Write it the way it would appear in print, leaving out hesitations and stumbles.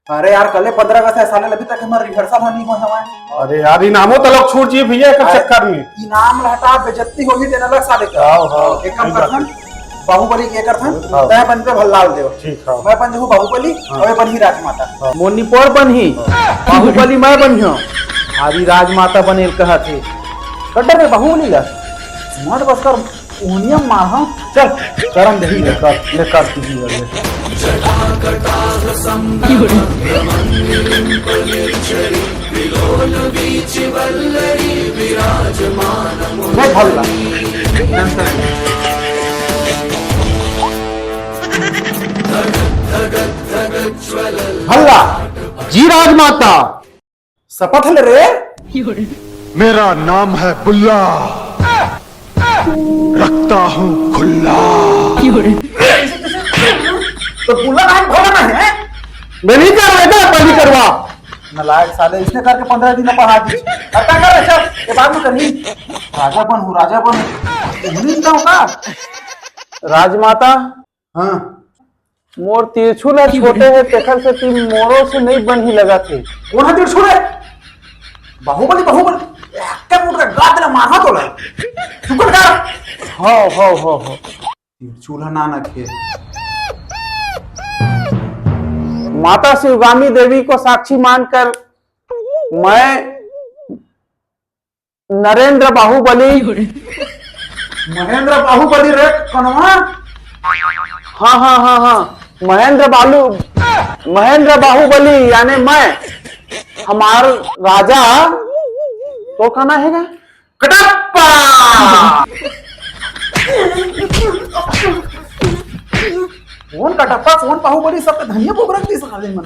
अरे यार कल 15 अगस्त ऐसा अभी तक हमारा रिहर्सल नहीं हुआ हमारे। अरे यार इनामो तो लोग छूट जी भैया एक चक्कर में। इनाम लहटा बेइज्जती होगी देने लग साले का। हाँ एक काम करथन बाहुबली के करथन हाँ। तय बन पे भल्लाल देव। ठीक है। मैं बन देहु बाहुबली और बन ही राजमाता। मोनिपोर बनही बाहुबली मैं बनियो भारी राजमाता बनेल कहा थे कड्डर में बाहुबली ला मत बस कर ओनियम मार चल गरम दही लेकर कीजिए मैं भल्ला भल्ला जी राजमाता। शपथ ले रे। मेरा नाम है बुल्ला, रखता हूँ खुल्ला। तो बुला नाम भोला नहीं है। मैं नहीं कर रहा था पहली करवा नलायक साले इसने करके 15 दिन पढ़ा दी। अब क्या कर रहे चल ये बाद में करनी। राजा बन नहीं का। राजमाता हाँ मोर तिरछुल छोटे है तेखर से तीन मोरों से नहीं बन ही लगा थे कौन है तिरछुल है। बाहुबली क्या मुड़ का गाद ना मारा तो ला शुक्र कर। हो तिरछुल ना नखे माता शिवगामी देवी को साक्षी मानकर मैं नरेंद्र बाहुबली महेंद्र बाहुबली रे कनवा। हाँ महेंद्र बाहुबली यानी मैं हमार राजा तो कहना है कटप्पा। कौन कटप्पा कौन बाहुबली सब धनिया पोक रख दी साले मन।